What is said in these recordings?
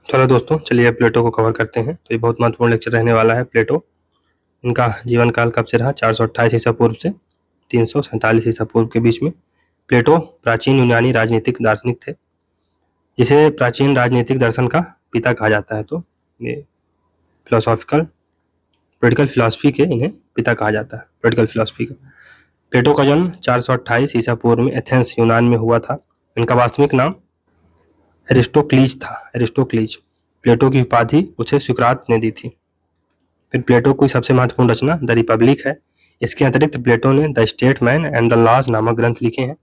चलो दोस्तों, चलिए प्लेटो को कवर करते हैं। तो ये बहुत महत्वपूर्ण लेक्चर रहने वाला है। प्लेटो, इनका जीवन काल कब से रहा? 428 ईसा पूर्व से 347 ईसा पूर्व के बीच में। प्लेटो प्राचीन यूनानी राजनीतिक दार्शनिक थे, जिसे प्राचीन राजनीतिक दर्शन का पिता कहा जाता है। तो ये पोलिटिकल फिलॉसफी के इन्हें पिता कहा जाता है, पोलिटिकल फिलॉसफी का। प्लेटो का जन्म 428 ईसा पूर्व में एथेंस यूनान में हुआ था। इनका वास्तविक नाम एरिस्टोक्लीज था, एरिस्टोक्लीज। प्लेटो की उपाधि उसे सुकरात ने दी थी। फिर प्लेटो की सबसे महत्वपूर्ण रचना द रिपब्लिक है। इसके अतिरिक्त प्लेटो ने the Statesman and the Laws नामक ग्रंथ लिखे हैं,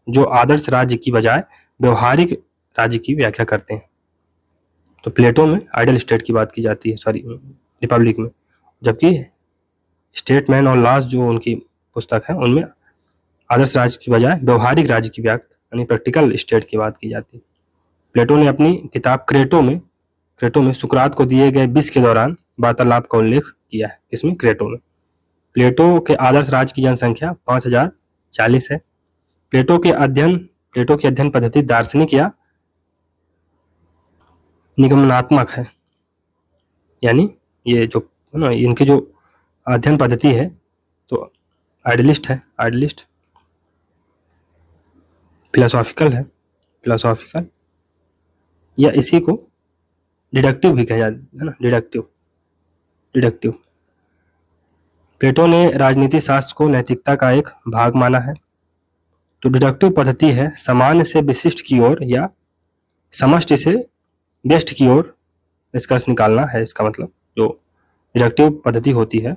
जो आदर्श राज्य की बजाय व्यवहारिक राज्य की व्याख्या करते हैं। तो प्लेटो में आइडियल स्टेट की बात की जाती है, रिपब्लिक में, जबकि स्टेटमैन और लॉज जो उनकी पुस्तक है उनमें आदर्श राज्य की बजाय व्यवहारिक राज्य की व्याख्या यानी प्रैक्टिकल स्टेट की बात की जाती है। प्लेटो ने अपनी किताब क्रेटो में सुकरात को दिए गए विष के दौरान वार्तालाप का उल्लेख किया है। इसमें क्रेटो में प्लेटो के आदर्श राज्य की जनसंख्या 5040 है। प्लेटो की अध्ययन पद्धति दार्शनिक या निगमनात्मक है, यानी ये जो है ना, इनकी जो अध्ययन पद्धति है तो आइडियलिस्ट है, आइडियलिस्ट फिलोसॉफिकल या इसी को डिडक्टिव भी कहा जाता है ना, डिडक्टिव। प्लेटो ने राजनीति शास्त्र को नैतिकता का एक भाग माना है। तो डिडक्टिव पद्धति है सामान्य से विशिष्ट की ओर या समष्टि से व्यष्टि की ओर निष्कर्ष निकालना है। इसका मतलब जो डिडक्टिव पद्धति होती है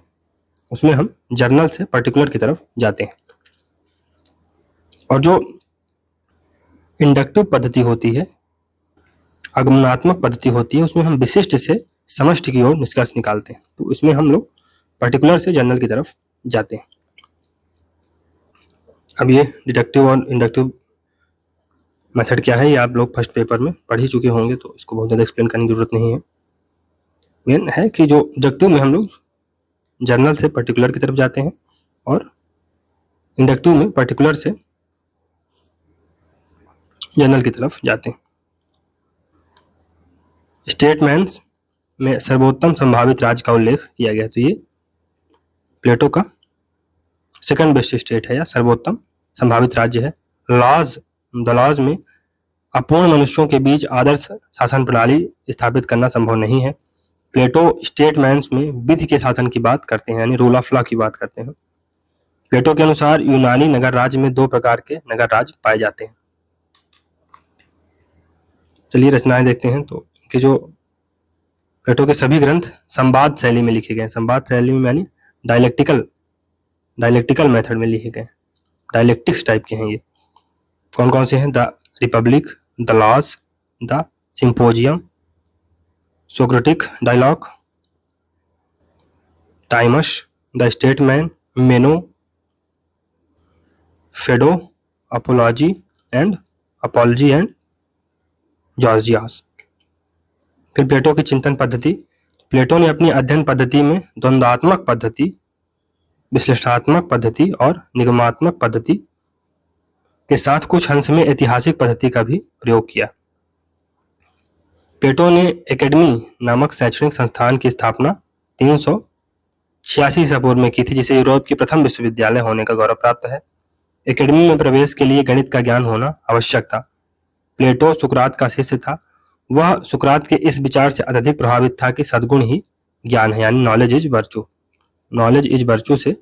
उसमें हम जर्नल से पर्टिकुलर की तरफ जाते हैं, और जो इंडक्टिव पद्धति होती है, आगमनात्मक पद्धति होती है, उसमें हम विशिष्ट से समष्टि की ओर निष्कर्ष निकालते हैं। तो इसमें हम लोग पर्टिकुलर से जनरल की तरफ जाते हैं। अब ये डिडक्टिव और इंडक्टिव मेथड क्या है, ये आप लोग फर्स्ट पेपर में पढ़ ही चुके होंगे, तो इसको बहुत ज़्यादा एक्सप्लेन करने की जरूरत नहीं है। मेन है कि जो डिडक्टिव में हम लोग जनरल से पर्टिकुलर की तरफ जाते हैं और इंडक्टिव में पर्टिकुलर से जनरल की तरफ जाते हैं। स्टेटमेंट्स में सर्वोत्तम संभावित राज्य का उल्लेख किया गया। तो ये प्लेटो का सेकंड बेस्ट स्टेट है या सर्वोत्तम संभावित राज्य है। द लॉज में अपूर्ण मनुष्यों के बीच आदर्श शासन प्रणाली स्थापित करना संभव नहीं है। प्लेटो स्टेटमेंट्स में विधि के शासन की बात करते हैं, यानी रूल ऑफ लॉ की बात करते हैं। प्लेटो के अनुसार यूनानी नगर राज्य में 2 प्रकार के नगर राज्य पाए जाते हैं। चलिए रचनाएं देखते हैं। तो कि जो प्लेटो के सभी ग्रंथ संवाद शैली में लिखे गए, संवाद शैली में यानी डायलेक्टिकल मेथड में लिखे गए, डायलेक्टिक्स टाइप के हैं ये। कौन कौन से हैं? The Republic, the Laws, the Symposium, Socratic dialogue, Timaeus, the Statesman, Meno, Phaedo, Apology and Gorgias. फिर प्लेटो की चिंतन पद्धति। प्लेटो ने अपनी अध्ययन पद्धति में द्वंद्वात्मक पद्धति, विश्लेषणात्मक पद्धति और निगमात्मक पद्धति के साथ कुछ अंश में ऐतिहासिक पद्धति का भी प्रयोग किया। प्लेटो ने एकेडमी नामक शैक्षणिक संस्थान की स्थापना 386 ईसा पूर्व में की थी, जिसे यूरोप की प्रथम विश्वविद्यालय होने का गौरव प्राप्त है। एकेडमी में प्रवेश के लिए गणित का ज्ञान होना आवश्यक था। प्लेटो सुकरात का शिष्य था। वह सुकरात के इस विचार से अत्यधिक प्रभावित था कि सद्गुण ही ज्ञान है, यानी नॉलेज इज वर्चू से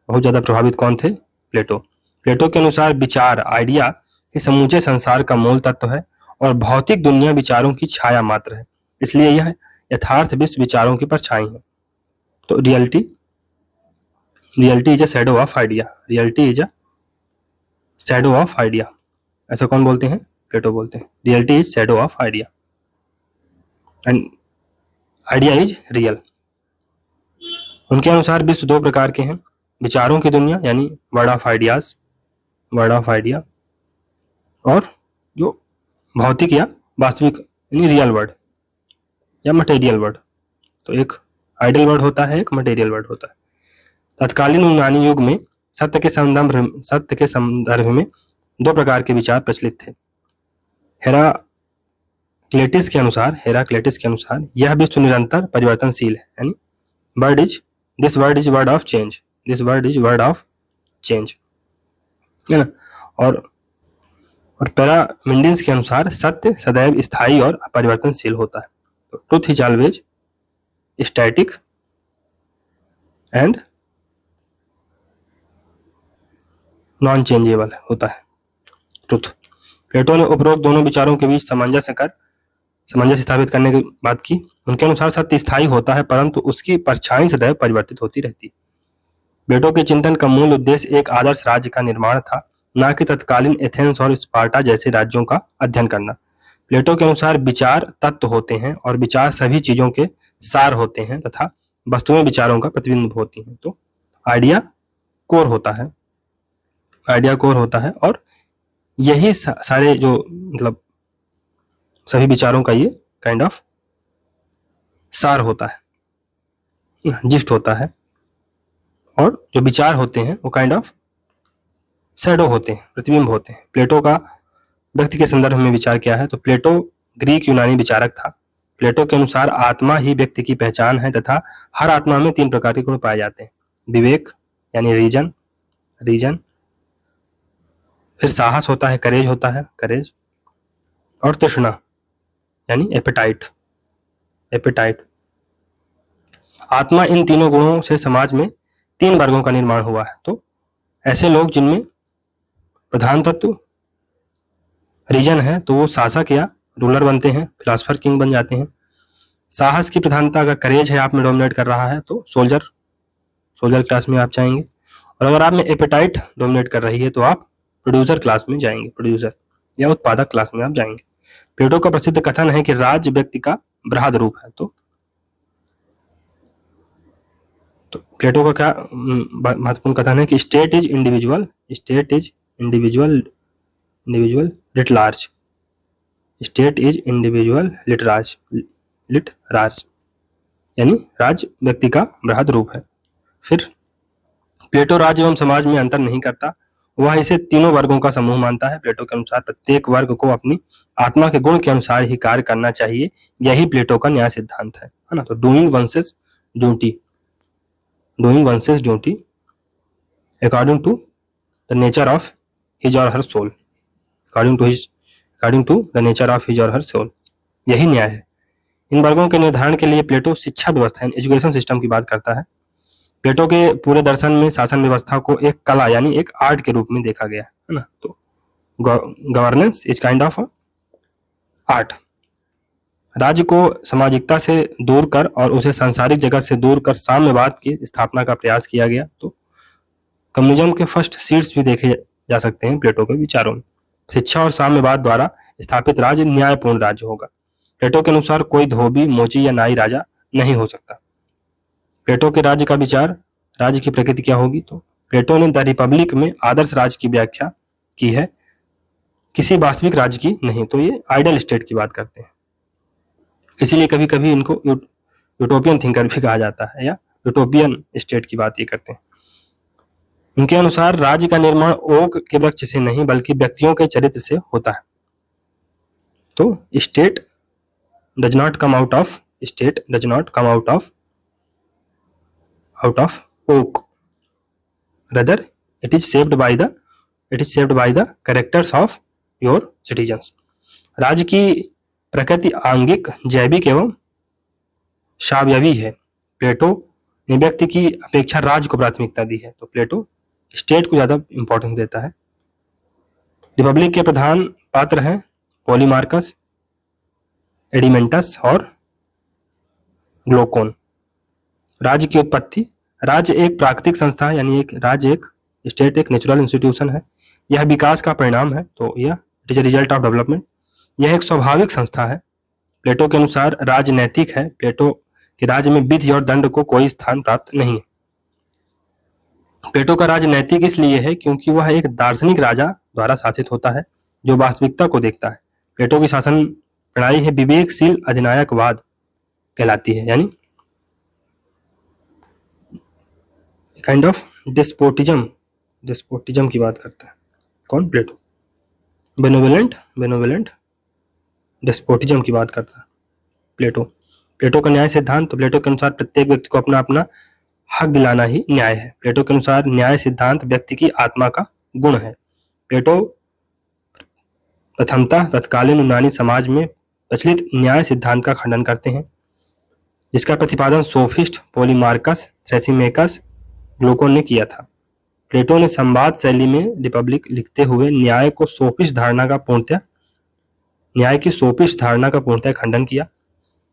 बहुत ज्यादा प्रभावित कौन थे? प्लेटो। प्लेटो के अनुसार विचार, आइडिया इस समूचे संसार का मूल तत्व है और भौतिक दुनिया विचारों की छाया मात्र है, इसलिए यह यथार्थ विश्व विचारों की परछाई है। तो reality is a shadow of idea, reality is a shadow of idea. ऐसा कौन बोलते हैं? प्लेटो बोलते हैं। Reality is shadow of idea and idea is real. उनके अनुसार विश्व 2 प्रकार के हैं, विचारों की दुनिया यानी वर्ल्ड ऑफ आइडिया, और जो भौतिक या वास्तविक यानी रियल वर्ल्ड या मटेरियल वर्ल्ड। तो एक आइडियल वर्ल्ड होता है, एक मटेरियल वर्ल्ड होता है। तत्कालीन यूनानी युग में सत्य के संदर्भ में 2 प्रकार के विचार प्रचलित थे। हेराक्लेटिस के अनुसार यह विश्व निरंतर परिवर्तनशील है, यानी this word is word of change, है ना। और पैरामिंडिस के अनुसार सत्य सदैव स्थायी और अपरिवर्तनशील होता है। तो truth is always static and non changeable होता है ट्रुथ। प्लेटो ने उपरोक्त दोनों विचारों के बीच सामंजस्य स्थापित करने की बात की। उनके अनुसार सत्य स्थायी होता है परंतु उसकी परछाई सदैव परिवर्तित होती रहती। प्लेटो के चिंतन का मूल उद्देश्य एक आदर्श राज्य का निर्माण था, न कि तत्कालीन एथेंस और स्पार्टा जैसे राज्यों का अध्ययन करना। प्लेटो के अनुसार विचार तत्व होते हैं और विचार सभी चीजों के सार होते हैं तथा वस्तुएं विचारों का प्रतिबिंब होती हैं। तो आइडिया कोर होता है और यही सारे जो मतलब सभी विचारों का ये काइंड ऑफ सार होता है, जिस्ट होता है। और जो विचार होते हैं वो काइंड ऑफ शैडो होते हैं, प्रतिबिंब होते हैं। प्लेटो का व्यक्ति के संदर्भ में विचार क्या है, तो प्लेटो ग्रीक यूनानी विचारक था। प्लेटो के अनुसार आत्मा ही व्यक्ति की पहचान है तथा हर आत्मा में 3 प्रकार के गुण पाए जाते हैं, विवेक यानी रीजन, फिर साहस होता है, करेज, और तृष्णा यानी एपेटाइट। आत्मा इन तीनों गुणों से समाज में 3 वर्गों का निर्माण हुआ है। तो ऐसे लोग जिनमें प्रधान तत्व रीजन है तो वो शासक या रूलर बनते हैं, फिलोसफर किंग बन जाते हैं। साहस की प्रधानता अगर करेज है आप में डोमिनेट कर रहा है तो सोल्जर क्लास में आप जाएंगे, और अगर आप में एपेटाइट डोमिनेट कर रही है तो आप प्रोड्यूसर क्लास में जाएंगे, प्रोड्यूसर या उत्पादक क्लास में आप जाएंगे। प्लेटो का प्रसिद्ध कथन है कि राज्य व्यक्ति का बृहद रूप है। तो प्लेटो का क्या महत्वपूर्ण कथन है कि state is individual writ large, यानी राज्य व्यक्ति का बृहद रूप है। फिर प्लेटो राज्य एवं समाज में अंतर नहीं करता, वह इसे तीनों वर्गों का समूह मानता है। प्लेटो के अनुसार प्रत्येक वर्ग को अपनी आत्मा के गुण के अनुसार ही कार्य करना चाहिए, यही प्लेटो का न्याय सिद्धांत है ना। तो doing one's duty according to the nature of his or her soul, यही न्याय है। इन वर्गों के निर्धारण के लिए प्लेटो शिक्षा व्यवस्था एजुकेशन सिस्टम की बात करता है। प्लेटो के पूरे दर्शन में शासन व्यवस्था को एक कला यानी एक आर्ट के रूप में देखा गया है ना। तो governance is kind of art. राज्य को सामाजिकता से दूर कर और उसे सांसारिक जगत से दूर कर साम्यवाद की स्थापना का प्रयास किया गया। तो कम्युनिज्म के फर्स्ट सीड्स भी देखे जा सकते हैं प्लेटो के विचारों में। शिक्षा और साम्यवाद द्वारा स्थापित राज्य न्यायपूर्ण राज्य होगा। प्लेटो के अनुसार कोई धोबी, मोची या नाई राजा नहीं हो सकता। प्लेटो के राज्य का विचार, राज्य की प्रकृति क्या होगी, तो प्लेटो ने द रिपब्लिक में आदर्श राज्य की व्याख्या की है, किसी वास्तविक राज्य की नहीं। तो ये आइडियल स्टेट की बात करते हैं, इसीलिए कभी कभी इनको यूटोपियन थिंकर भी कहा जाता है या यूटोपियन स्टेट की बात ये करते हैं। उनके अनुसार राज्य का निर्माण ओक के वृक्ष से नहीं बल्कि व्यक्तियों के चरित्र से होता है। तो state does not come out of oak, rather it is shaped by the characters of your citizens। राज्य की प्रकृति आंगिक, जैविक एवं शावयवी है। प्लेटो ने व्यक्ति की अपेक्षा राज्य को प्राथमिकता दी है, तो प्लेटो स्टेट को ज्यादा इंपॉर्टेंस देता है। रिपब्लिक के प्रधान पात्र हैं पॉलीमार्कस, एडिमेंटस और ग्लोकोन। राज्य की उत्पत्ति, राज्य एक प्राकृतिक संस्था यानी स्टेट एक नेचुरल इंस्टीट्यूशन है, यह विकास का परिणाम है। तो यह it is a result of development, यह एक स्वाभाविक संस्था है। प्लेटो के अनुसार राज्य नैतिक है। प्लेटो के राज्य में विधि और दंड को कोई स्थान प्राप्त नहीं है। प्लेटो का राज्य नैतिक इसलिए है क्योंकि वह एक दार्शनिक राजा द्वारा शासित होता है जो वास्तविकता को देखता है। प्लेटो की शासन प्रणाली है विवेकशील अधिनायकवाद कहलाती है, यानी काइंड ऑफ डिस्पोटिज्म की बात करता है। कौन? प्लेटो। बेनोवोलेंट डेस्पोटिज्म की बात करता है प्लेटो का न्याय सिद्धांत, तो प्लेटो के अनुसार प्रत्येक व्यक्ति को अपना अपना हक दिलाना ही न्याय है। प्लेटो के अनुसार न्याय सिद्धांत व्यक्ति की आत्मा का गुण है। प्लेटो प्रथमतः तत्कालीन यूनानी समाज में प्रचलित न्याय सिद्धांत का खंडन करते हैं, जिसका प्रतिपादन सोफिस्ट पोलीमार्कस, थ्रेसिमेकस, ग्लूकोन ने किया था। प्लेटो ने संवाद शैली में रिपब्लिक लिखते हुए न्याय की सोफिस्ट धारणा का पूर्णतः खंडन किया।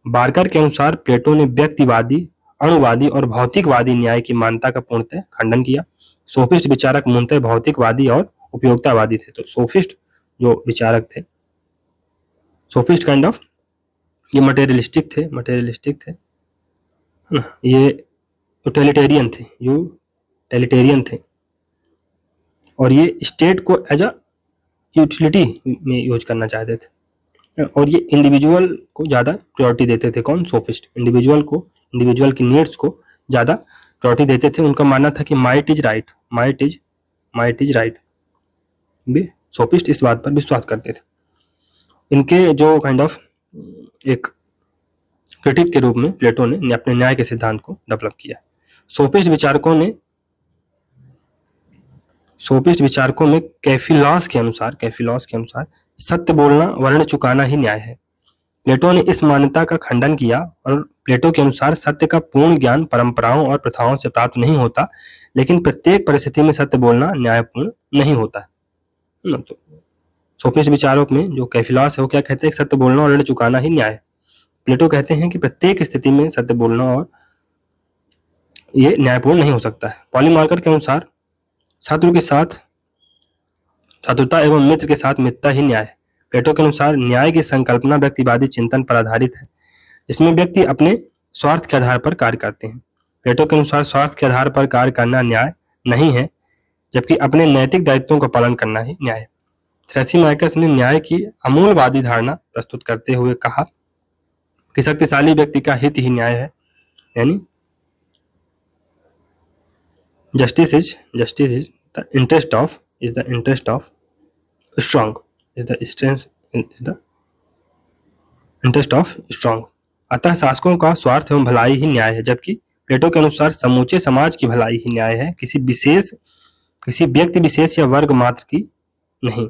बार्कर के अनुसार प्लेटो ने व्यक्तिवादी, अणुवादी और भौतिकवादी न्याय की मान्यता का पूर्णतः खंडन किया। सोफिस्ट विचारक मूलतः भौतिकवादी और उपयोगितावादी थे। तो सोफिस्ट जो विचारक थे, सोफिस्ट काइंड ऑफ ये मटेरियलिस्टिक थे, है ना, ये यूटिलिटेरियन थे और ये स्टेट को एज अ यूटिलिटी में यूज करना चाहते थे और ये इंडिविजुअल को ज़्यादा प्रायोरिटी देते थे। कौन? सोफिस्ट। इंडिविजुअल की नीड्स को ज़्यादा प्रायोरिटी देते थे। उनका मानना था कि माइट इज राइट। सोफिस्ट इस बात पर विश्वास करते थे। इनके जो काइंड ऑफ एक क्रिटिक के रूप में प्लेटो ने अपने न्याय के सिद्धांत को डेवलप किया। सोफिस्ट विचारकों में कैफिलॉस के अनुसार सत्य बोलना, वर्ण चुकाना ही न्याय है। प्लेटो ने इस मान्यता का खंडन किया और प्लेटो के अनुसार सत्य का पूर्ण ज्ञान परंपराओं और प्रथाओं से प्राप्त नहीं होता, लेकिन प्रत्येक परिस्थिति में सत्य बोलना न्यायपूर्ण नहीं होता है। तो सोफिस्ट विचारक में जो कैफिलॉस है वो क्या कहते हैं? सत्य बोलना और ऋण चुकाना ही न्याय है। प्लेटो कहते हैं कि प्रत्येक स्थिति में सत्य बोलना और ये न्यायपूर्ण नहीं हो सकता है। पॉलीमार्कर के अनुसार शत्रु के साथ शत्रुता एवं मित्र के साथ मित्रता ही न्याय है। प्लेटो के अनुसार न्याय की संकल्पना व्यक्तिवादी चिंतन पर आधारित है, जिसमें व्यक्ति अपने स्वार्थ के आधार पर कार्य करते हैं। प्लेटो के अनुसार स्वार्थ के आधार पर कार्य करना न्याय नहीं है, जबकि अपने नैतिक दायित्वों का पालन करना ही न्याय है। थ्रेसिमाइकस ने न्याय की अमूलवादी धारणा प्रस्तुत करते हुए कहा कि शक्तिशाली व्यक्ति का हित ही न्याय है, यानी justice is the interest of strong, अतः शासकों का स्वार्थ एवं भलाई ही न्याय है, जबकि प्लेटो के अनुसार समूचे समाज की भलाई ही न्याय है, किसी व्यक्ति विशेष या वर्ग मात्र की नहीं।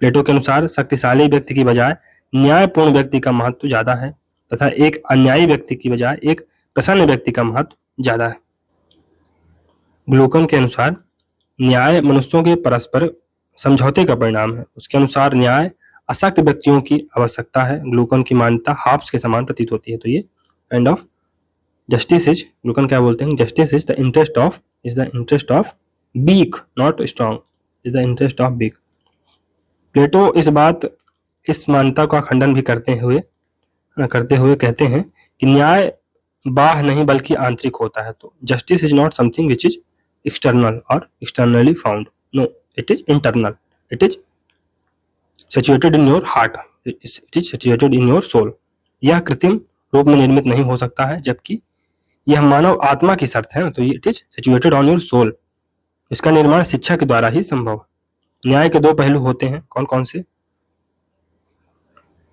प्लेटो के अनुसार शक्तिशाली व्यक्ति की बजाय न्यायपूर्ण व्यक्ति का महत्व ज्यादा है तथा एक अन्यायी व्यक्ति की बजाय एक प्रसन्न व्यक्ति का महत्व ज्यादा है। ग्लूकोन के अनुसार न्याय मनुष्यों के परस्पर समझौते का परिणाम है। उसके अनुसार न्याय अशक्त व्यक्तियों की आवश्यकता है। ग्लूकोन की मान्यता हाब्स के समान प्रतीत होती है। तो ये काइंड ऑफ जस्टिस इज, ग्लूकोन क्या बोलते हैं? Justice is the interest of weak, not strong, is the interest of weak. Plato इस मान्यता का खंडन भी करते हुए कहते हैं कि न्याय बाह्य नहीं बल्कि आंतरिक होता है। तो justice is not something which is external or externally found. No, it is internal. It is situated in your heart. It is situated in your soul. यह कृत्रिम रूप में निर्मित नहीं हो सकता है, जबकि यह मानव आत्मा की शर्त है। तो it is situated on your soul. इसका निर्माण शिक्षा के द्वारा ही संभव। न्याय के दो पहलू होते हैं, कौन कौन से?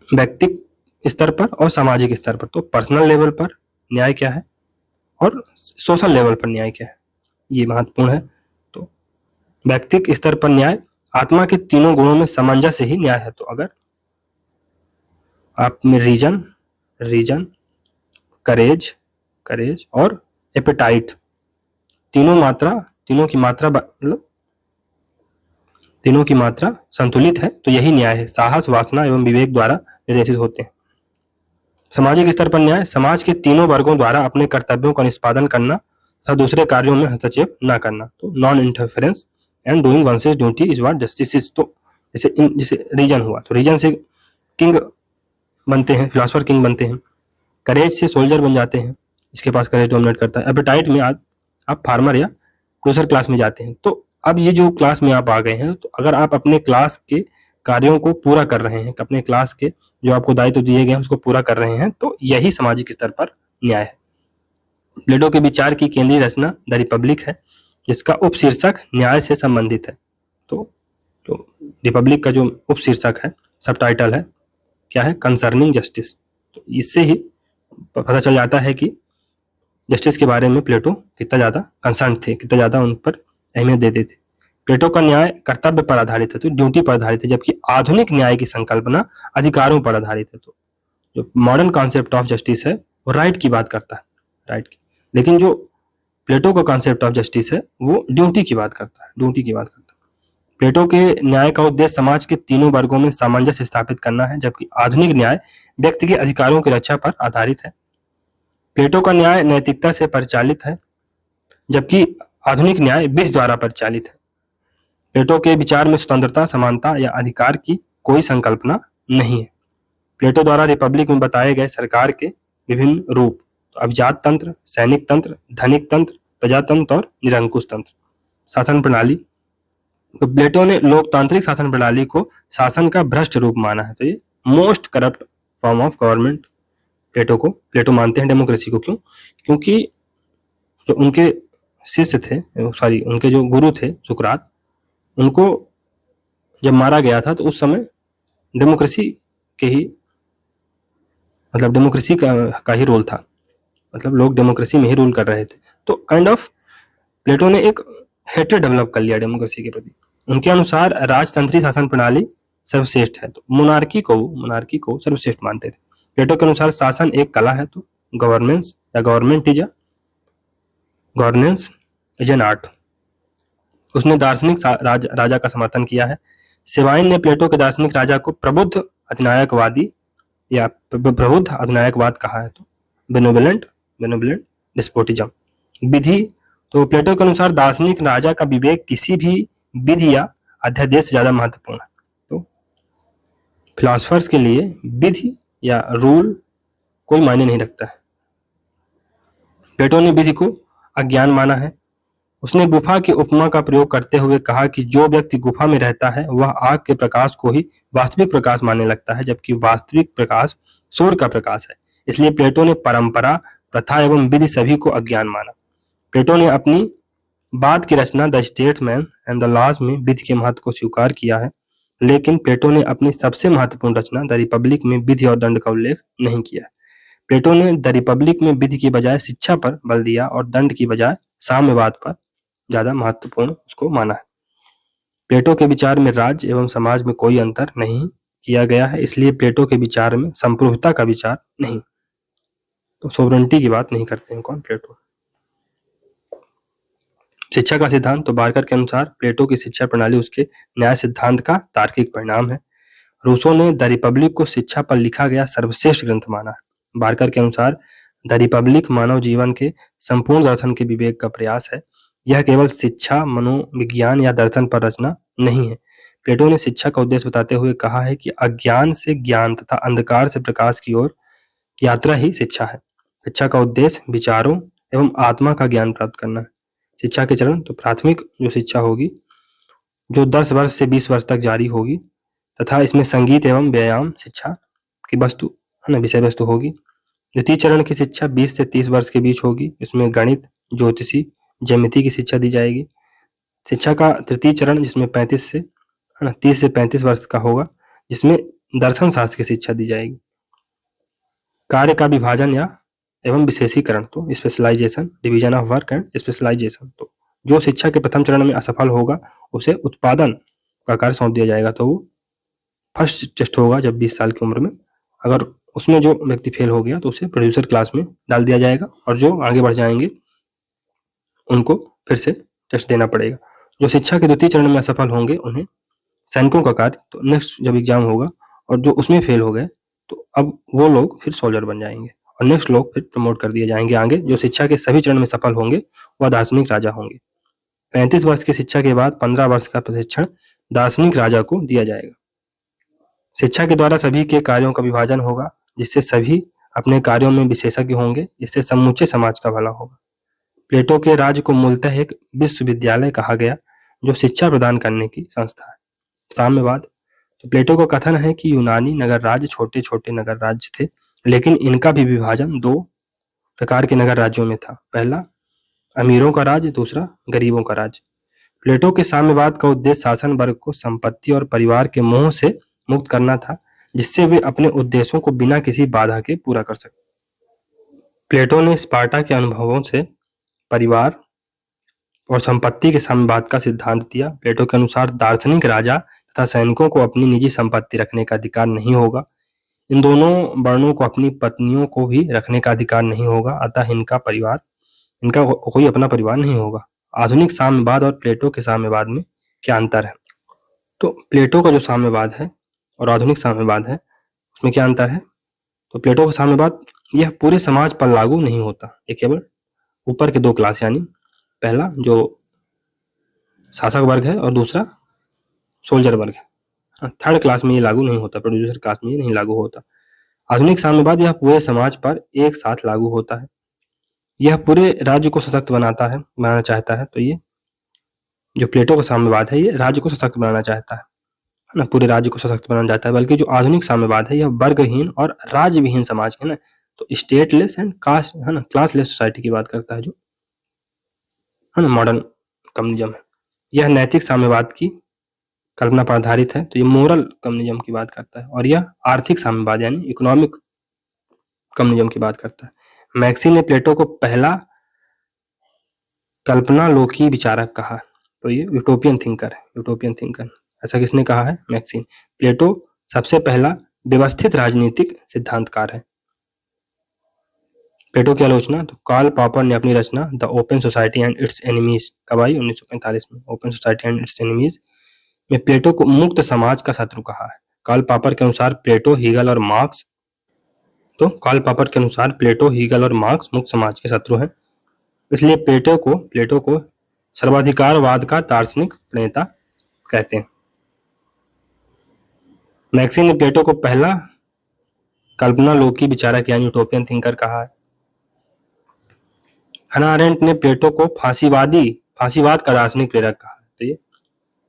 व्यक्तिक स्तर पर और सामाजिक स्तर पर। तो पर्सनल लेवल पर न्याय क्या है और सोशल लेवल पर न्याय क्या है, ये महत्वपूर्ण है। तो व्यक्तिक स्तर पर न्याय आत्मा के तीनों गुणों में सामंजस्य ही न्याय है। तो अगर आप में रीजन, करेज और एपेटाइट तीनों की मात्रा संतुलित है, तो यही न्याय है। साहस, वासना एवं विवेक द्वारा निर्देशित होते हैं। सामाजिक स्तर पर न्याय समाज के तीनों वर्गों द्वारा अपने कर्तव्यों का निष्पादन करना तथा दूसरे कार्यों में हस्तक्षेप न करना। तो non interference and doing once duty is what justice is. तो जैसे रीजन हुआ, तो रीजन से किंग बनते हैं, फिलोसफर किंग बनते हैं। करेज से सोल्जर बन जाते हैं, इसके पास करेज डोमिनेट करता है। एपेटाइट में आप फार्मर या क्रूसर क्लास में जाते हैं। तो अब ये जो क्लास में आप आ गए हैं, तो अगर आप अपने क्लास के कार्यों को पूरा कर रहे हैं, अपने क्लास के जो आपको दायित्व दिए गए हैं उसको पूरा कर रहे हैं, तो यही सामाजिक स्तर पर न्याय है। प्लेटो के विचार की केंद्रीय रचना द रिपब्लिक है, जिसका उपशीर्षक न्याय से संबंधित है। तो रिपब्लिक का जो उपशीर्षक है, सब टाइटल है क्या है, कंसर्निंग जस्टिस। तो इससे ही पता चल जाता है कि जस्टिस के बारे में प्लेटो कितना ज़्यादा कंसर्न थे, कितना ज़्यादा उन पर अहमियत देते थे। प्लेटो का न्याय कर्तव्य पर आधारित है, तो ड्यूटी पर आधारित है, जबकि आधुनिक न्याय की संकल्पना अधिकारों पर आधारित है। तो जो मॉडर्न कॉन्सेप्ट ऑफ जस्टिस है वो राइट की बात करता है, राइट की, लेकिन जो प्लेटो का कॉन्सेप्ट ऑफ जस्टिस है वो ड्यूटी की बात करता है, ड्यूटी की बात करता है। प्लेटो के न्याय का उद्देश्य समाज के तीनों वर्गों में सामंजस्य स्थापित करना है, जबकि आधुनिक न्याय व्यक्ति के अधिकारों की रक्षा पर आधारित है। प्लेटो का न्याय नैतिकता से परिचालित है, जबकि आधुनिक न्याय विधि द्वारा परिचालित है। प्लेटो के विचार में स्वतंत्रता, समानता या अधिकार की कोई संकल्पना नहीं है। प्लेटो द्वारा रिपब्लिक में बताए गए सरकार के विभिन्न रूप, तो अभिजात तंत्र, सैनिक तंत्र, धनिक तंत्र, प्रजातंत्र और निरंकुश तंत्र। शासन प्रणाली, तो प्लेटो ने लोकतांत्रिक शासन प्रणाली को शासन का भ्रष्ट रूप माना है। तो ये most corrupt form of government Plato मानते हैं डेमोक्रेसी को। क्यों? क्योंकि जो उनके शिष्य थे, सॉरी उनके जो गुरु थे सुकरात, उनको जब मारा गया था तो उस समय डेमोक्रेसी के ही मतलब डेमोक्रेसी का ही रोल था, मतलब लोग डेमोक्रेसी में ही रूल कर रहे थे। तो काइंड ऑफ प्लेटो ने एक हेट्रेड डेवलप कर लिया डेमोक्रेसी के प्रति। उनके अनुसार राजतंत्री शासन प्रणाली सर्वश्रेष्ठ है, तो मोनार्की को सर्वश्रेष्ठ मानते थे। प्लेटो के अनुसार शासन एक कला है, तो गवर्नेंस या गवर्नमेंट इज एन आर्ट। उसने दार्शनिक राजा का समर्थन किया है। सेवाइन ने प्लेटो के दार्शनिक राजा को प्रबुद्ध अधिनायकवादी या प्रबुद्ध अधिनायकवाद कहा है, तो बेनोवलेंट डिस्पोटिज्म। विधि, तो प्लेटो के अनुसार दार्शनिक राजा का विवेक किसी भी विधि या अध्यादेश से ज्यादा महत्वपूर्ण है। तो फिलोसफर्स के लिए विधि या रूल कोई मायने नहीं रखता है। प्लेटो ने विधि को अज्ञान माना है। उसने गुफा की उपमा का प्रयोग करते हुए कहा कि जो व्यक्ति गुफा में रहता है वह आग के प्रकाश को ही वास्तविक प्रकाश मानने लगता है, जबकि वास्तविक प्रकाश सूर्य का प्रकाश है। इसलिए प्लेटो ने परंपरा, प्रथा एवं विधि सभी को अज्ञान माना। प्लेटो ने अपनी बाद की रचना the statesman and the laws में विधि के महत्व को स्वीकार किया है, लेकिन प्लेटो ने अपनी सबसे महत्वपूर्ण रचना द रिपब्लिक में विधि और दंड का उल्लेख नहीं किया है। प्लेटो ने द रिपब्लिक में विधि की बजाय शिक्षा पर बल दिया और दंड की बजाय साम्यवाद पर ज्यादा महत्वपूर्ण उसको माना है। प्लेटो के विचार में राज्य एवं समाज में कोई अंतर नहीं किया गया है, इसलिए प्लेटो के विचार में संप्रभुता का विचार नहीं, तो सोवरेनिटी की बात नहीं करते हैं कौन, प्लेटो। शिक्षा का सिद्धांत, तो बार्कर के अनुसार प्लेटो की शिक्षा प्रणाली उसके न्याय सिद्धांत का तार्किक परिणाम है। रूसो ने द रिपब्लिक को शिक्षा पर लिखा गया सर्वश्रेष्ठ ग्रंथ माना है। बार्कर के अनुसार द रिपब्लिक मानव जीवन के संपूर्ण दर्शन के विवेक का प्रयास है। यह केवल शिक्षा, मनोविज्ञान या दर्शन पर रचना नहीं है। प्लेटो ने शिक्षा का उद्देश्य बताते हुए कहा है कि अज्ञान से ज्ञान तथा अंधकार से प्रकाश की ओर यात्रा ही शिक्षा है। शिक्षा का उद्देश्य विचारों एवं आत्मा का ज्ञान प्राप्त करना है। शिक्षा के चरण, तो प्राथमिक जो शिक्षा होगी जो 10 वर्ष से 20 वर्ष तक जारी होगी तथा इसमें संगीत एवं व्यायाम शिक्षा की वस्तु है ना, विषय वस्तु होगी। द्वितीय चरण की शिक्षा 20 से 30 वर्ष के बीच होगी, इसमें गणित, ज्योतिषी, ज्यामिति की शिक्षा दी जाएगी। शिक्षा का तृतीय चरण जिसमें 30 से 35 वर्ष का होगा, जिसमें दर्शन शास्त्र की शिक्षा दी जाएगी। कार्य का विभाजन या एवं विशेषीकरण, तो specialisation, division of work and specialisation. तो जो शिक्षा के प्रथम चरण में असफल होगा उसे उत्पादन का कार्य सौंप दिया जाएगा, तो वो फर्स्ट टेस्ट होगा जब 20 साल की उम्र में, अगर उसमें जो व्यक्ति फेल हो गया तो उसे प्रोड्यूसर क्लास में डाल दिया जाएगा और जो आगे बढ़ जाएंगे उनको फिर से टेस्ट देना पड़ेगा। जो शिक्षा के द्वितीय चरण में असफल होंगे उन्हें सैनिकों का कार्य, तो नेक्स्ट जब एग्जाम होगा और जो उसमें फेल हो गए तो अब वो लोग फिर सोल्जर बन जाएंगे और नेक्स्ट लोग फिर प्रमोट कर दिए जाएंगे आगे। जो शिक्षा के सभी चरण में सफल होंगे वह दार्शनिक राजा होंगे। 35 वर्ष की शिक्षा के बाद 15 वर्ष का प्रशिक्षण दार्शनिक राजा को दिया जाएगा। शिक्षा के द्वारा सभी के कार्यों का विभाजन होगा, जिससे सभी अपने कार्यों में विशेषज्ञ होंगे, इससे समूचे समाज का भला होगा। प्लेटो के राज्य को मूलतः एक विश्वविद्यालय कहा गया जो शिक्षा प्रदान करने की संस्था है। साम्यवाद, तो प्लेटो का कथन है कि यूनानी नगर राज्य छोटे छोटे नगर राज्य थे, लेकिन इनका भी विभाजन 2 प्रकार के नगर राज्यों में था। पहला अमीरों का राज्य, दूसरा गरीबों का राज्य। प्लेटो के साम्यवाद का उद्देश्य शासन वर्ग को संपत्ति और परिवार के मोह से मुक्त करना था, जिससे वे अपने उद्देश्यों को बिना किसी बाधा के पूरा कर सकें। प्लेटो ने स्पार्टा के अनुभवों से परिवार और संपत्ति के साम्यवाद का सिद्धांत दिया। प्लेटो के अनुसार दार्शनिक राजा तथा सैनिकों को अपनी निजी संपत्ति रखने का अधिकार नहीं होगा। इन दोनों वर्णों को अपनी पत्नियों को भी रखने का अधिकार नहीं होगा, अतः इनका कोई अपना परिवार नहीं होगा। आधुनिक साम्यवाद और प्लेटो के साम्यवाद में क्या अंतर है? तो प्लेटो का जो साम्यवाद है और आधुनिक साम्यवाद है उसमें क्या अंतर है? तो प्लेटो का साम्यवाद यह पूरे समाज पर लागू नहीं होता, ये केवल ऊपर के दो क्लास यानी पहला जो शासक वर्ग है और दूसरा सोल्जर वर्ग है, थर्ड क्लास में ये लागू नहीं होता, प्रोड्यूसर क्लास में ये नहीं लागू होता। आधुनिक साम्यवाद यह पूरे समाज पर एक साथ लागू होता है। यह पूरे राज्य को सशक्त बनाना चाहता है। तो ये जो प्लेटो का साम्यवाद है ये राज्य को सशक्त बनाना चाहता है ना, पूरे राज्य को सशक्त बनाना चाहता है। बल्कि जो आधुनिक साम्यवाद है यह वर्गहीन और राज्य विहीन समाज है ना, तो स्टेटलेस एंड कास्ट है ना, क्लासलेस सोसाइटी की बात करता है, जो है ना मॉडर्न कम्युनिज्म है। यह नैतिक साम्यवाद की कल्पना पर आधारित है, तो ये मोरल कम्युनिज्म की बात करता है। और यह आर्थिक साम्यवाद यानी इकोनॉमिक कम्युनिज्म की बात करता है। मैक्सी ने प्लेटो को पहला कल्पनालोकी विचारक कहा, तो ये यूटोपियन थिंकर है, यूटोपियन थिंकर। ऐसा किसने कहा है? मैक्सी। प्लेटो सबसे पहला व्यवस्थित राजनीतिक सिद्धांतकार है। प्लेटो की आलोचना तो कार्ल पॉपर ने अपनी रचना the open society and its enemies कब आई? 1945 में। Open society and its enemies में प्लेटो को मुक्त समाज का शत्रु कहा है। कार्ल पॉपर के अनुसार प्लेटो, हीगल और मार्क्स मुक्त समाज के शत्रु हैं। इसलिए प्लेटो को सर्वाधिकारवाद का दार्शनिक प्रणेता कहते हैं। मैक्सी ने प्लेटो को पहला कल्पनालोकी विचारक यानी यूटोपियन थिंकर कहा है। हन्ना अरेंट ने प्लेटो को फांसीवाद का दार्शनिक प्रेरक कहा। तो ये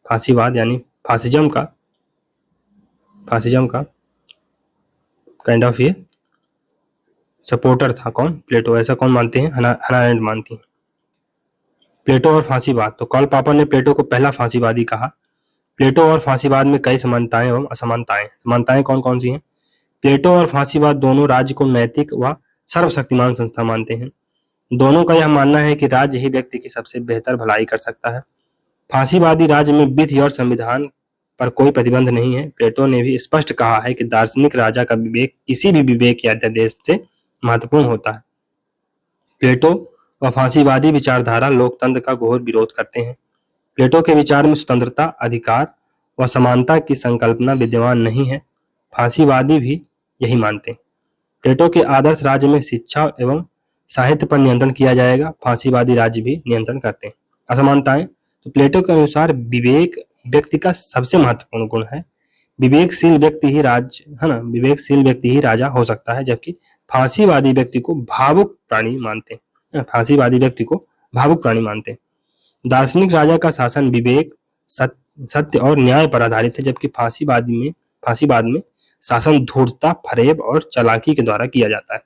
फांसीवाद यानी फासिज्म का काइंड ऑफ ये सपोर्टर था। कौन? प्लेटो। ऐसा कौन मानते हैं? हन्ना अरेंट मानती हैं। प्लेटो और फांसीवाद तो कार्ल पॉपर ने प्लेटो को पहला फांसीवादी कहा। प्लेटो और फांसीवाद में कई समानताएं एवं असमानताएं। समानताएं कौन कौन सी हैं? प्लेटो और फांसीवाद दोनों राज्य को नैतिक व सर्वशक्तिमान संस्था मानते हैं। दोनों का यह मानना है कि राज्य ही व्यक्ति की सबसे बेहतर भलाई कर सकता है। फांसीवादी राज्य में विधि और संविधान पर कोई प्रतिबंध नहीं है। प्लेटो ने भी स्पष्ट कहा है कि दार्शनिक राजा का विवेक किसी भी विवेक या अध्यादेश से महत्वपूर्ण होता है। प्लेटो व फांसीवादी विचारधारा लोकतंत्र का घोर विरोध करते हैं। प्लेटो के विचार में स्वतंत्रता, अधिकार व समानता की संकल्पना विद्यमान नहीं है। फांसीवादी भी यही मानते हैं। प्लेटो के आदर्श राज्य में शिक्षा एवं साहित्य पर नियंत्रण किया जाएगा। फांसीवादी राज्य भी नियंत्रण करते हैं। असमानताएं तो प्लेटो के अनुसार विवेक व्यक्ति का सबसे महत्वपूर्ण गुण है। विवेकशील व्यक्ति ही राजा हो सकता है, जबकि फांसीवादी व्यक्ति को भावुक प्राणी मानते हैं। दार्शनिक राजा का शासन विवेक, सत्य और न्याय पर आधारित है, जबकि फांसीवाद में शासन धूर्तता, फरेब और चालाकी के द्वारा किया जाता है।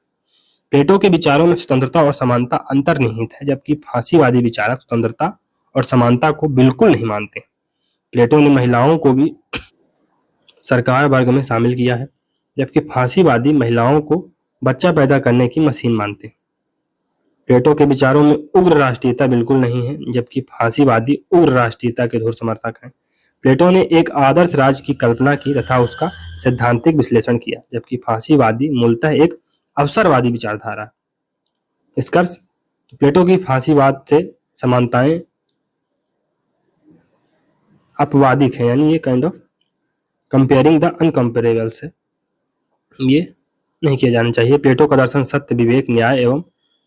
प्लेटो के विचारों में स्वतंत्रता और समानता अंतर्निहित है, जबकि फांसीवादी विचारक स्वतंत्रता और समानता को बिल्कुल नहीं मानते। प्लेटो ने महिलाओं को भी सरकार वर्ग में शामिल किया है, जबकि फांसीवादी महिलाओं को बच्चा पैदा करने की मशीन मानते हैं। प्लेटो के विचारों में उग्र राष्ट्रीयता बिल्कुल नहीं है, जबकि फांसीवादी उग्र राष्ट्रीयता के धुर समर्थक हैं। प्लेटो ने एक आदर्श राज्य की कल्पना की तथा उसका सैद्धांतिक विश्लेषण किया, जबकि फांसीवादी मूलतः एक अवसरवादी विचारधारा। निष्कर्ष तो प्लेटो की फांसीवाद से समानताएं अपवादिक है, यानी ये काइंड ऑफ कंपेयरिंग द अनकंपेरेबल्स है, ये नहीं किया जाना चाहिए। प्लेटो का दर्शन सत्य, विवेक, न्याय एवं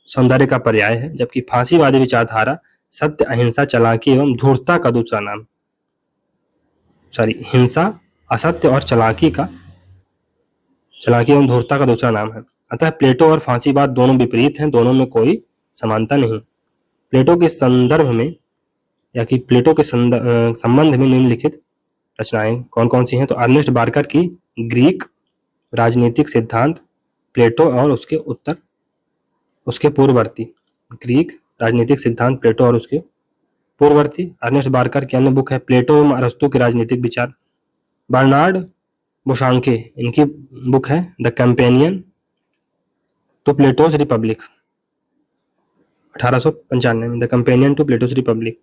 सौंदर्य का पर्याय है, जबकि फांसीवादी विचारधारा सत्य, अहिंसा, चालाकी एवं धूर्तता का दूसरा नाम। हिंसा, असत्य और चालाकी एवं धूर्तता का दूसरा नाम है। अतः प्लेटो और फांसीवाद दोनों विपरीत हैं, दोनों में कोई समानता नहीं। प्लेटो के संदर्भ में या कि प्लेटो के संबंध में निम्नलिखित रचनाएं कौन कौन सी हैं? तो अर्नेस्ट बार्कर की ग्रीक राजनीतिक सिद्धांत, प्लेटो और उसके पूर्ववर्ती। ग्रीक राजनीतिक सिद्धांत, प्लेटो और उसके पूर्ववर्ती। अर्नेस्ट बार्कर की अन्य बुक है प्लेटो एवं अरस्तु के राजनीतिक विचार। बर्नार्ड बोशांके, इनकी बुक है the Companion to Plato's Republic, 1895 में, the Companion to Plato's Republic.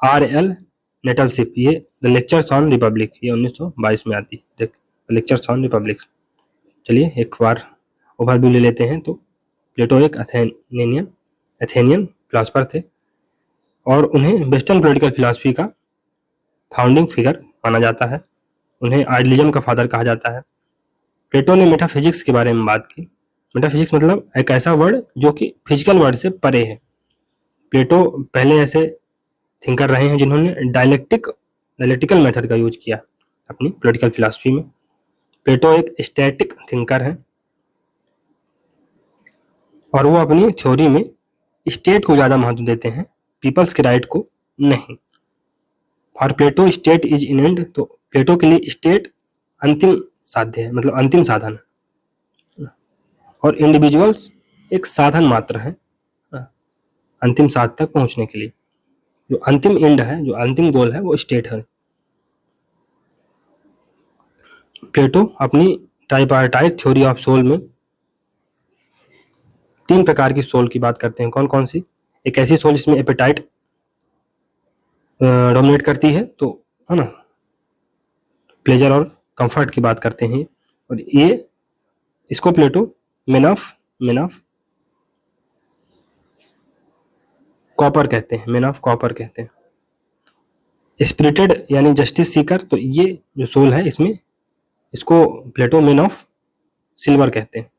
R.L. Nettleship, ये द लेक्चर्स ऑन रिपब्लिक, ये 1922 में आती है, द लेक्चर्स ऑन रिपब्लिक। चलिए एक बार ओवरव्यू ले लेते हैं। तो प्लेटो एक एथेनियन फिलासफर थे और उन्हें वेस्टर्न पॉलिटिकल फिलॉसफी का फाउंडिंग फिगर माना जाता है। उन्हें आइडियलिज्म का फादर कहा जाता है। प्लेटो ने मेटाफिजिक्स के बारे में बात की। मेटाफिजिक्स मतलब एक ऐसा वर्ड जो कि फिजिकल वर्ड से परे है। प्लेटो पहले ऐसे थिंकर रहे हैं जिन्होंने डायलेक्टिकल मेथड का यूज किया अपनी पॉलिटिकल फिलॉसफी में। प्लेटो एक स्टैटिक थिंकर है और वो अपनी थ्योरी में स्टेट को ज़्यादा महत्व देते हैं, पीपल्स के राइट को नहीं। For Plato state is an end, तो प्लेटो के लिए स्टेट अंतिम साध्य है, मतलब अंतिम साधन है, और इंडिविजुअल्स एक साधन मात्र है अंतिम साध तक पहुंचने के लिए। जो अंतिम एंड है, जो अंतिम गोल है, वो स्टेट है। प्लेटो अपनी ट्राइपार्टाइट थ्योरी ऑफ सोल में 3 प्रकार की सोल की बात करते हैं। कौन कौन सी? एक ऐसी सोल जिसमें एपेटाइट डोमिनेट करती है, तो है ना, प्लेजर और कंफर्ट की बात करते हैं। और ये इसको प्लेटो मेन ऑफ कॉपर कहते हैं, मेन ऑफ कॉपर कहते हैं। स्पिरिटेड यानी जस्टिस सीकर, तो ये जो सोल है इसमें इसको प्लेटो मेन ऑफ सिल्वर कहते हैं।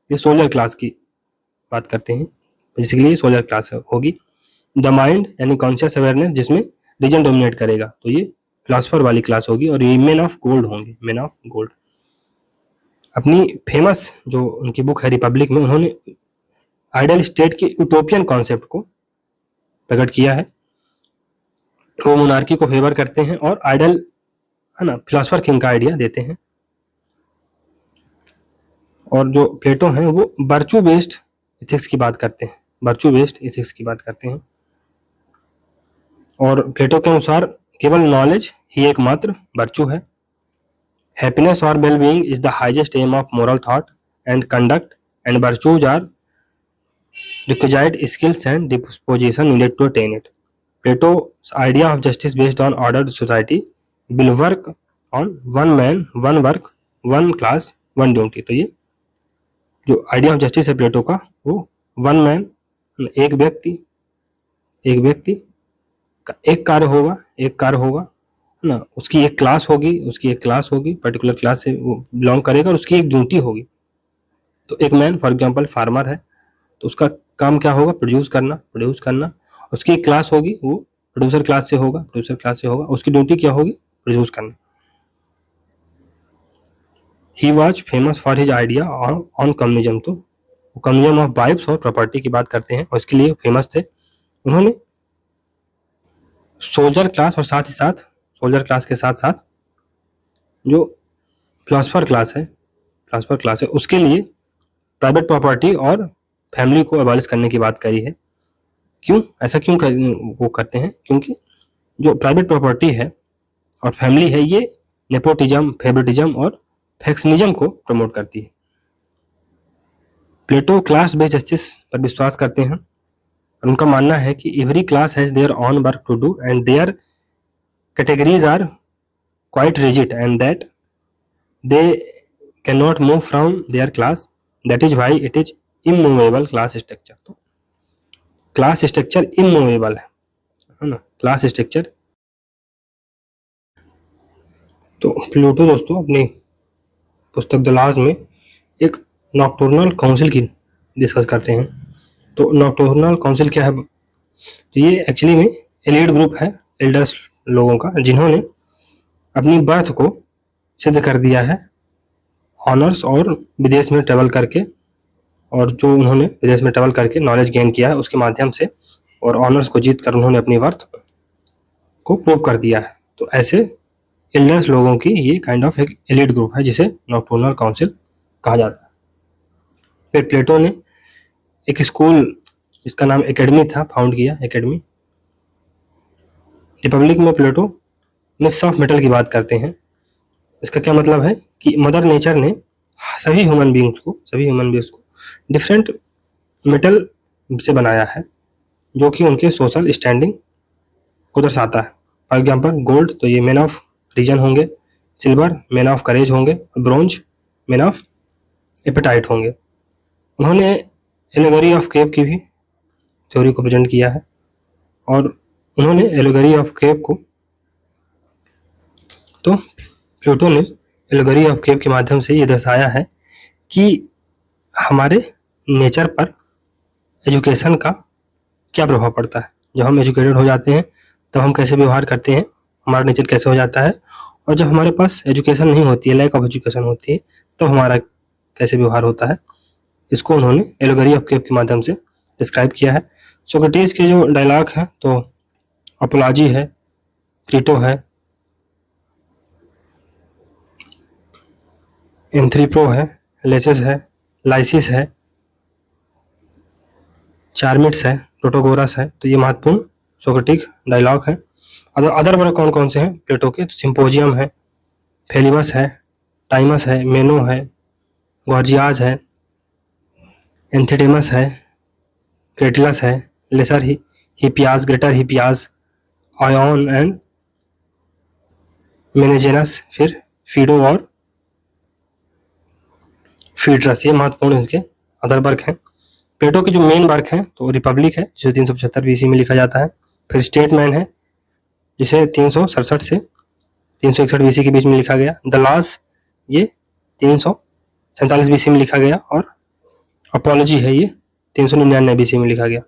ये सोलर क्लास की बात करते हैं, बेसिकली सोलर क्लास होगी। द माइंड यानी कॉन्शियस अवेयरनेस, जिसमें रीजन डोमिनेट करेगा, तो ये फिलासफर वाली क्लास होगी। और ये मेन ऑफ गोल्ड होंगे, मेन ऑफ गोल्ड। अपनी फेमस जो उनकी बुक है रिपब्लिक में उन्होंने आइडियल स्टेट के यूटोपियन कॉन्सेप्ट को प्रकट किया है। वो मोनार्की को फेवर करते हैं और आइडियल, है ना, फिलासफर किंग का आइडिया देते हैं। और जो प्लेटो हैं वो वर्चू बेस्ड एथिक्स की बात करते हैं, वर्चू बेस्ड एथिक्स की बात करते हैं। और प्लेटो के अनुसार केवल नॉलेज ही एकमात्र वर्चू है। हैप्पीनेस और well being is the highest aim of moral thought and conduct, and virtues are requisite skills and disposition needed to attain it. Plato's idea of justice based on ordered society will work on one man, one work, one class, one duty. तो ये जो idea of justice है प्लेटो का, वो one man, एक व्यक्ति का एक कार्य होगा, है ना, उसकी एक क्लास होगी, पर्टिकुलर क्लास से वो बिलोंग करेगा और उसकी एक ड्यूटी होगी। तो एक मैन फॉर एग्जांपल फार्मर है, तो उसका काम क्या होगा? प्रोड्यूस करना। उसकी एक क्लास होगी, वो प्रोड्यूसर क्लास से होगा, उसकी ड्यूटी क्या होगी? प्रोड्यूस करना। He was famous for his idea on communism, तो कम्युनिज्म ऑफ वाइब्स और प्रॉपर्टी की बात करते हैं और इसके लिए फेमस थे। उन्होंने सोल्जर क्लास और साथ ही साथ सोल्जर क्लास के साथ साथ जो फिलासफर क्लास है उसके लिए प्राइवेट प्रॉपर्टी और फैमिली को अबॉलिश करने की बात करी है। ऐसा क्यों वो करते हैं? क्योंकि जो प्राइवेट प्रॉपर्टी है और फैमिली है, ये नेपोटिज्म, फेवरेटिज्म और फैक्शनिज्म को प्रमोट करती है। प्लेटो क्लास बेस्ड जस्टिस पर विश्वास करते हैं और उनका मानना है कि every class has their own work to do and their categories are quite rigid and that they can not move from their class, that is why it is immovable class structure. तो class structure immovable है ना, class structure. तो प्लेटो दोस्तों अपनी पुस्तक the laws में एक nocturnal council की डिस्कस करते हैं। तो नॉक्टर्नल काउंसिल क्या है? तो ये एक्चुअली में एलीट ग्रुप है, एल्डर्स लोगों का, जिन्होंने अपनी बर्थ को सिद्ध कर दिया है ऑनर्स और विदेश में ट्रेवल करके, और जो उन्होंने विदेश में ट्रेवल करके नॉलेज गेन किया है उसके माध्यम से और ऑनर्स को जीत कर उन्होंने अपनी वर्थ को प्रूव कर दिया है। तो ऐसे एल्डर्स लोगों की ये काइंड ऑफ एक एलीट ग्रुप है जिसे नॉक्टर्नल काउंसिल कहा जाता है। फिर प्लेटो ने एक स्कूल जिसका नाम एकेडमी था फाउंड किया, एकेडमी। रिपब्लिक में प्लेटो मिस ऑफ मेटल की बात करते हैं। इसका क्या मतलब है कि मदर नेचर ने सभी ह्यूमन बींग्स को डिफरेंट मेटल से बनाया है जो कि उनके सोशल स्टैंडिंग को दर्शाता है। फॉर एग्जाम्पल गोल्ड तो ये मैन ऑफ रीजन होंगे, सिल्वर मैन ऑफ करेज होंगे, ब्रोंज मैन ऑफ एपेटाइट होंगे। उन्होंने एलेगरी ऑफ केव की भी थ्योरी को प्रेजेंट किया है और उन्होंने एलेगरी ऑफ केव को तो प्लूटो ने एलेगरी ऑफ केव के माध्यम से ये दर्शाया है कि हमारे नेचर पर एजुकेशन का क्या प्रभाव पड़ता है। जब हम एजुकेटेड हो जाते हैं तब हम कैसे व्यवहार करते हैं, हमारा नेचर कैसे हो जाता है, और जब हमारे पास एजुकेशन नहीं होती है, लैक ऑफ एजुकेशन होती है, तब हमारा कैसे व्यवहार होता है। इसको उन्होंने एलेगरी ऑफ केव के माध्यम से डिस्क्राइब किया है। सोक्रेटिस के जो डायलॉग हैं तो अपोलॉजी है, क्रीटो है, एंथ्रीप्रो है, लेसिस है, लाइसिस है, चार्मिट्स है, प्रोटोगोरस है। तो ये महत्वपूर्ण सोक्रेटिक डायलॉग है। अदर वर्क कौन कौन से हैं प्लेटो के? तो सिम्पोजियम है, फेलिबस है, टाइमस है, मेनो है, गॉर्जियाज है, एंथीडेमस है, क्रेटिलस है, लेसर हिपियास, ग्रेटर हिपियास, आयोन एंड मेनेजेनस, फिर फीडो और फीड्रस। ये महत्वपूर्ण इसके अदर वर्क हैं। प्लेटो के जो मेन वर्क हैं तो रिपब्लिक है जिसे 375 बीसी में लिखा जाता है, फिर स्टेटमैन है जिसे 367 से 361 बीसी के बीच में लिखा गया, द लॉज ये 347 बीसी में लिखा गया, और अपोलॉजी है ये 399 बीसी में लिखा गया।